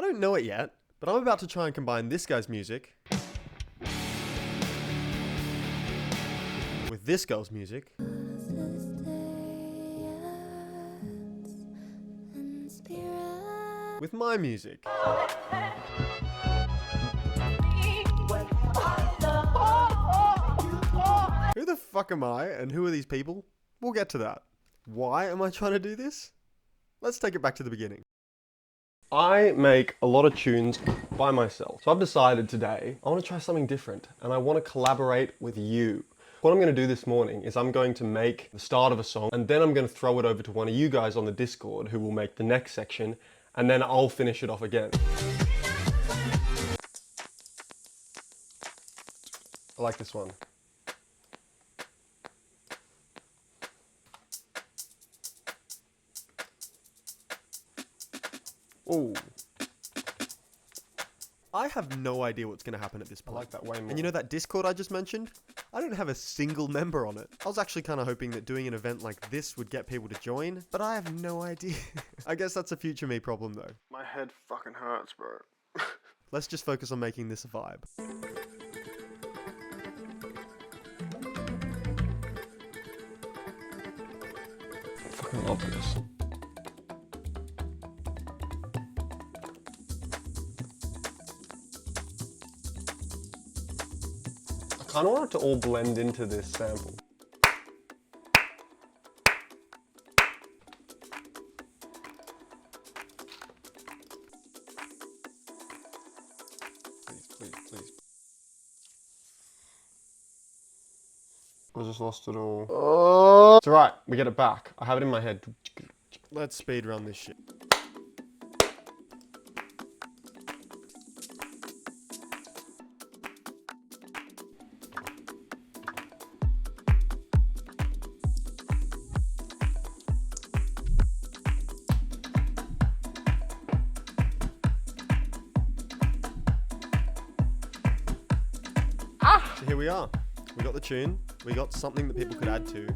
don't know it yet, but I'm about to try and combine this guy's music with this girl's music with my music. Who the fuck am I and who are these people? We'll get to that. Why am I trying to do this? Let's take it back to the beginning. I make a lot of tunes by myself. So I've decided today, I want to try something different and I want to collaborate with you. What I'm going to do this morning is I'm going to make the start of a song and then I'm going to throw it over to one of you guys on the Discord who will make the next section and then I'll finish it off again. I like this one. Ooh. I have no idea what's going to happen at this point. I like that way more. And you know that Discord I just mentioned? I don't have a single member on it. I was actually kind of hoping that doing an event like this would get people to join, but I have no idea. I guess that's a future me problem though. My head fucking hurts, bro. Let's just focus on making this a vibe. I fucking love this. I don't want it to all blend into this sample. Please. I just lost it all. Oh. It's alright, we get it back. I have it in my head. Let's speed run this shit. So here we are. We got the tune. We got something that people could add to.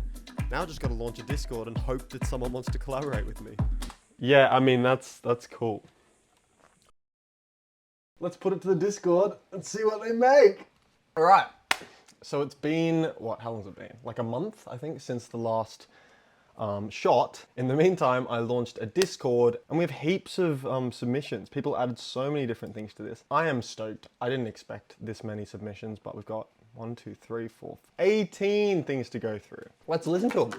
Now just got to launch a Discord and hope that someone wants to collaborate with me. Yeah, I mean, that's cool. Let's put it to the Discord and see what they make. All right. So it's been, how long has it been? Like a month, I think, since the last shot. In the meantime, I launched a Discord and we have heaps of submissions. People added so many different things to this. I am stoked. I didn't expect this many submissions, but we've got 1, 2, 3, 4, 18 things to go through. Let's listen to them.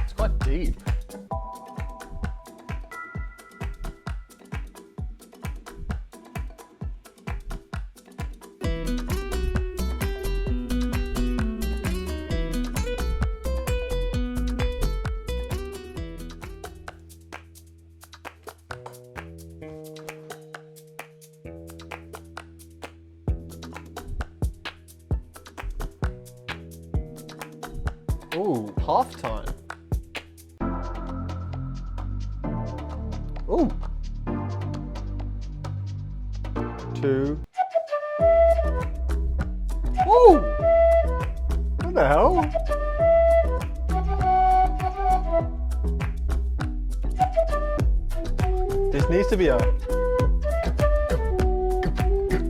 It's quite deep. Ooh, halftime. Ooh. 2. Ooh. What the hell? This needs to be a...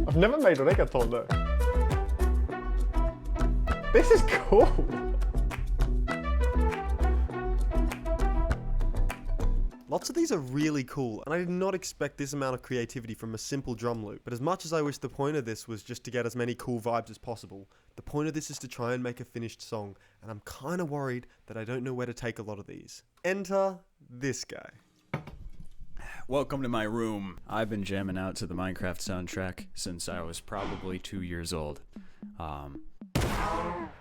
I've never made reggaeton though. This is cool. Lots of these are really cool, and I did not expect this amount of creativity from a simple drum loop. But as much as I wish the point of this was just to get as many cool vibes as possible, the point of this is to try and make a finished song, and I'm kind of worried that I don't know where to take a lot of these. Enter this guy. Welcome to my room. I've been jamming out to the Minecraft soundtrack since I was probably 2 years old.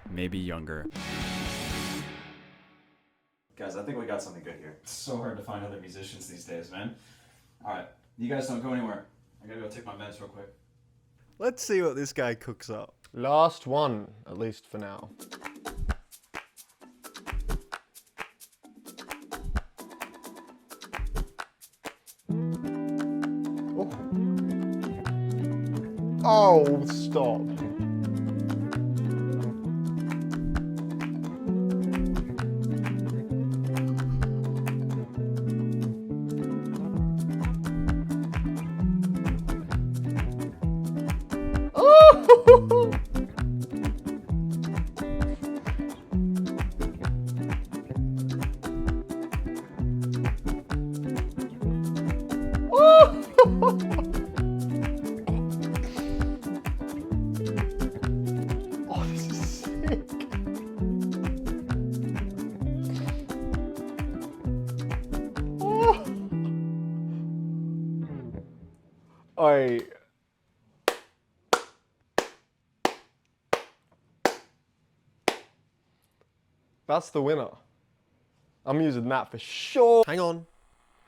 Maybe younger. Guys, I think we got something good here. It's so hard to find other musicians these days, man. Alright, you guys don't go anywhere. I gotta go take my meds real quick. Let's see what this guy cooks up. Last one, at least for now. Oh, stop. Oh! Oh, this is sick. Oh. That's the winner. I'm using that for sure. Hang on.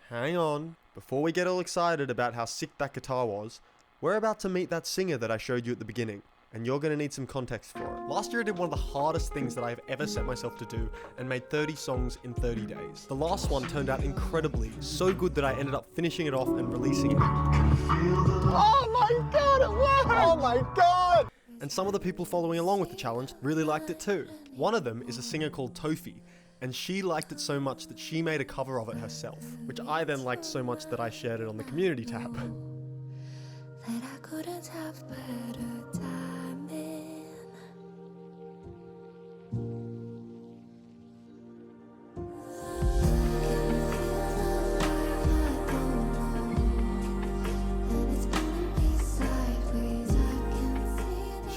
Hang on. Before we get all excited about how sick that guitar was, we're about to meet that singer that I showed you at the beginning, and you're gonna need some context for it. Last year I did one of the hardest things that I've ever set myself to do and made 30 songs in 30 days. The last one turned out incredibly, so good that I ended up finishing it off and releasing it. Oh my god, it worked! Oh my god! And some of the people following along with the challenge really liked it too. One of them is a singer called Tofi, and she liked it so much that she made a cover of it herself, which I then liked so much that I shared it on the community tab. That I couldn't have better timing.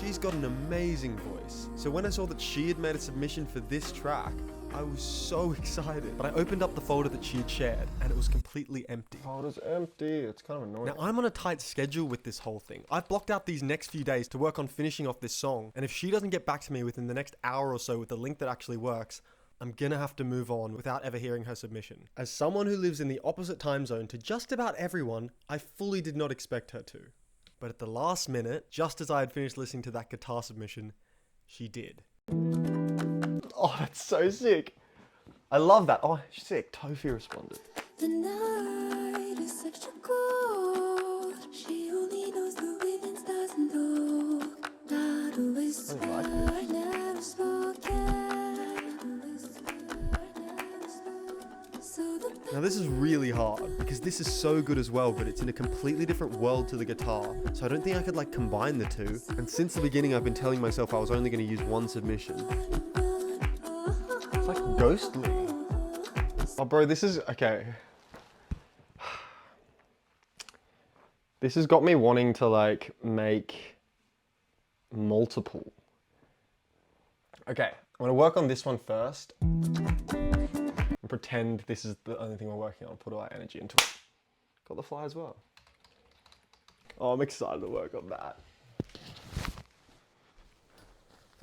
She's got an amazing voice, so when I saw that she had made a submission for this track, I was so excited. But I opened up the folder that she had shared, and it was completely empty. Folder's empty. It's kind of annoying. Now, I'm on a tight schedule with this whole thing. I've blocked out these next few days to work on finishing off this song, and if she doesn't get back to me within the next hour or so with the link that actually works, I'm gonna have to move on without ever hearing her submission. As someone who lives in the opposite time zone to just about everyone, I fully did not expect her to. But at the last minute, just as I had finished listening to that guitar submission, she did. Oh, that's so sick. I love that. Oh, sick. Tofi responded. The night is such a cold. She only knows the women's doesn't know. Not a whisper, never spoken. So the Now this is really hard, because this is so good as well, but it's in a completely different world to the guitar, so I don't think I could like combine the two. And since the beginning I've been telling myself I was only going to use one submission. It's like ghostly. Oh, bro, this is... Okay. This has got me wanting to, like, make multiple. Okay, I'm going to work on this one first. And pretend this is the only thing we're working on. Put all our energy into it. Got the fly as well. Oh, I'm excited to work on that.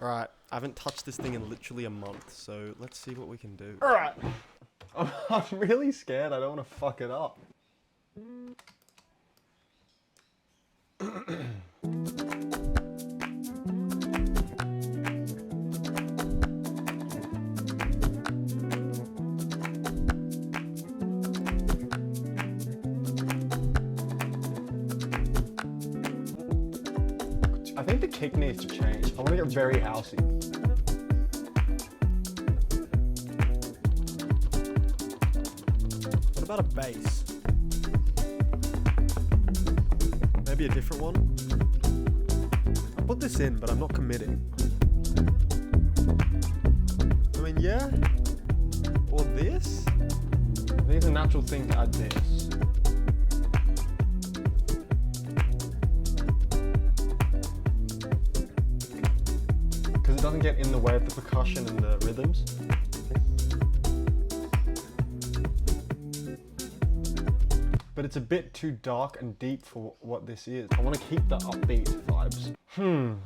Alright, I haven't touched this thing in literally a month, so let's see what we can do. Alright. I'm really scared. I don't want to fuck it up. I think the kick needs to change. I want to get very housey. What about a bass? Maybe a different one? I'll put this in, but I'm not committing. I mean, yeah? Or this? I think it's a natural thing to add this. Because it doesn't get in the way of the percussion and the rhythms. But it's a bit too dark and deep for what this is. I want to keep the upbeat vibes. I'm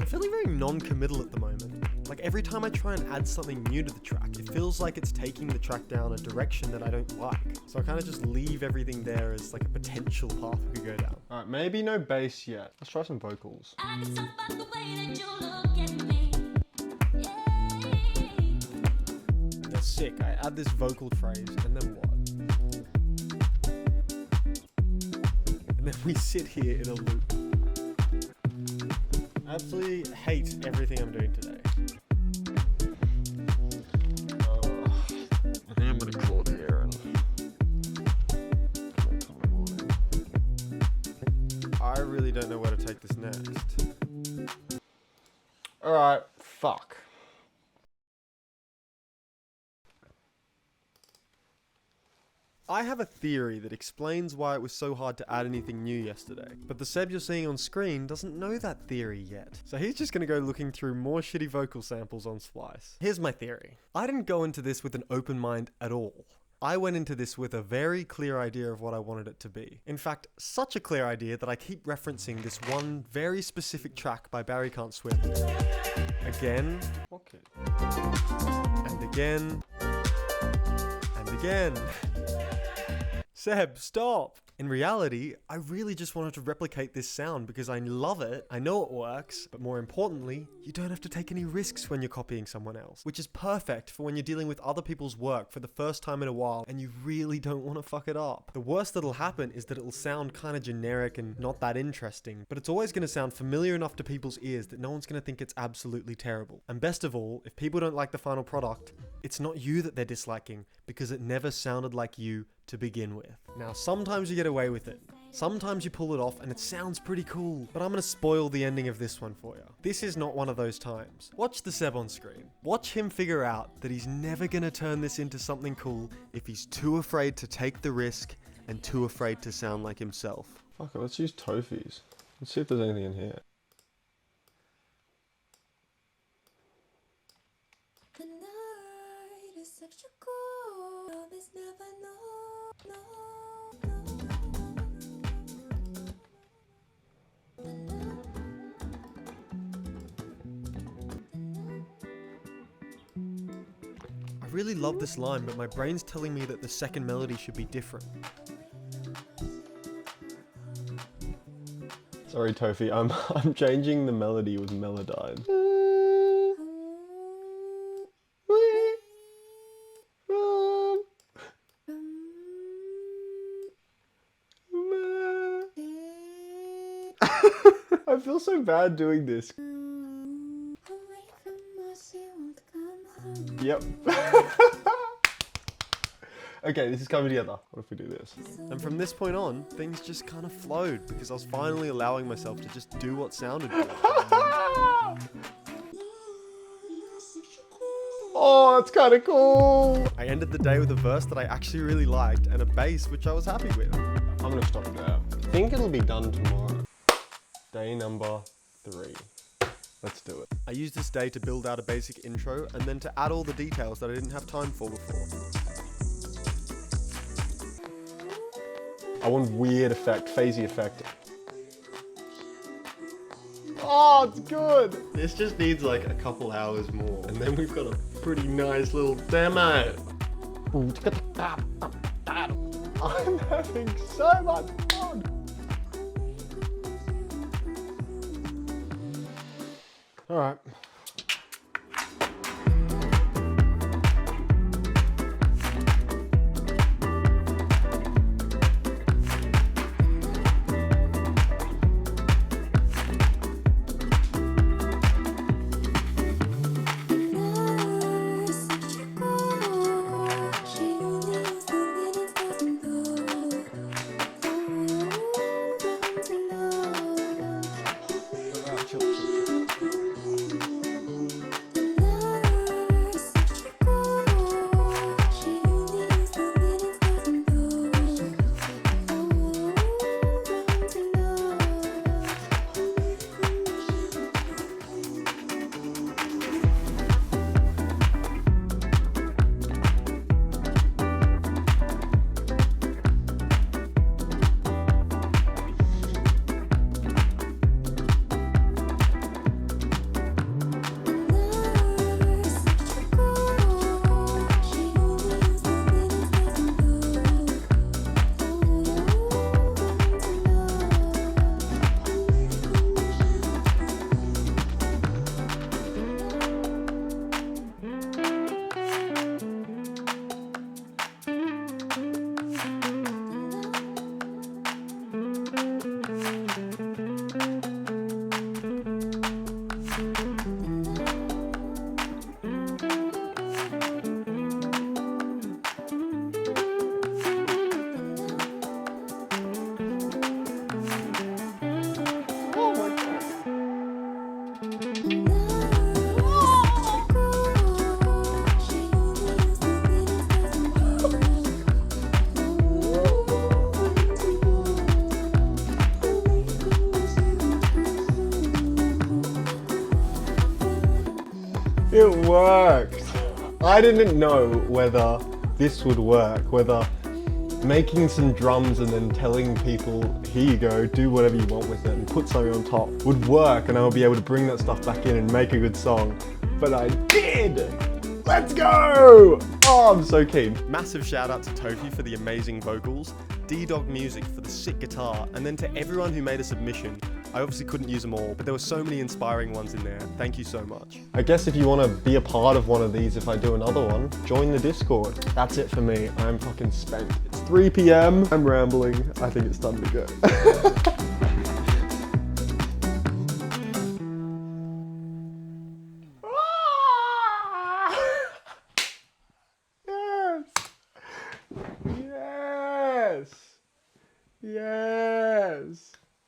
feeling very non-committal at the moment. Like every time I try and add something new to the track, it feels like it's taking the track down a direction that I don't like. So I kind of just leave everything there as like a potential path we could go down. Alright, maybe no bass yet. Let's try some vocals. I get so by the way that you look at me. That's sick. I add this vocal phrase and then what? then we sit here in a loop. I absolutely hate everything I'm doing today. I think I'm gonna call it here and until the morning. I really don't know where to take this next. Alright, fuck. I have a theory that explains why it was so hard to add anything new yesterday, but the Seb you're seeing on screen doesn't know that theory yet. So he's just gonna go looking through more shitty vocal samples on Splice. Here's my theory. I didn't go into this with an open mind at all. I went into this with a very clear idea of what I wanted it to be. In fact, such a clear idea that I keep referencing this one very specific track by Barry Can't Swim. Again, Okay. and again, and again. Seb, stop! In reality, I really just wanted to replicate this sound because I love it, I know it works, but more importantly, you don't have to take any risks when you're copying someone else, which is perfect for when you're dealing with other people's work for the first time in a while and you really don't want to fuck it up. The worst that'll happen is that it'll sound kind of generic and not that interesting, but it's always going to sound familiar enough to people's ears that no one's going to think it's absolutely terrible. And best of all, if people don't like the final product, it's not you that they're disliking because it never sounded like you to begin with. Now, sometimes you get away with it. Sometimes you pull it off and it sounds pretty cool, but I'm gonna spoil the ending of this one for you. This is not one of those times. Watch the Seb on screen. Watch him figure out that he's never gonna turn this into something cool if he's too afraid to take the risk and too afraid to sound like himself. Fuck it, let's use Tofi's. Let's see if there's anything in here. The night is such a cold, always never know, no. I really love this line, but my brain's telling me that the second melody should be different. Sorry, Tofi, I'm changing the melody with Melodyne. I feel so bad doing this. Yep. Okay, this is coming together. What if we do this? And from this point on, things just kind of flowed because I was finally allowing myself to just do what sounded good. Oh, that's kind of cool. I ended the day with a verse that I actually really liked and a bass which I was happy with. I'm gonna stop there. I think it'll be done tomorrow. Day number 3. Let's do it. I used this day to build out a basic intro and then to add all the details that I didn't have time for before. I want weird effect, phasey effect. Oh, it's good. This just needs like a couple hours more and then we've got a pretty nice little demo. I'm having so much fun. All right. worked. I didn't know whether this would work, whether making some drums and then telling people, here you go, do whatever you want with it and put something on top would work, and I would be able to bring that stuff back in and make a good song. But I did! Let's go! Oh, I'm so keen. Massive shout out to Tofi for the amazing vocals, D-Dog Music for the sick guitar, and then to everyone who made a submission. I obviously couldn't use them all, but there were so many inspiring ones in there. Thank you so much. I guess if you want to be a part of one of these, if I do another one, join the Discord. That's it for me. I'm fucking spent. It's 3 p.m. I'm rambling. I think it's time to go. Yes! Yes! Yes!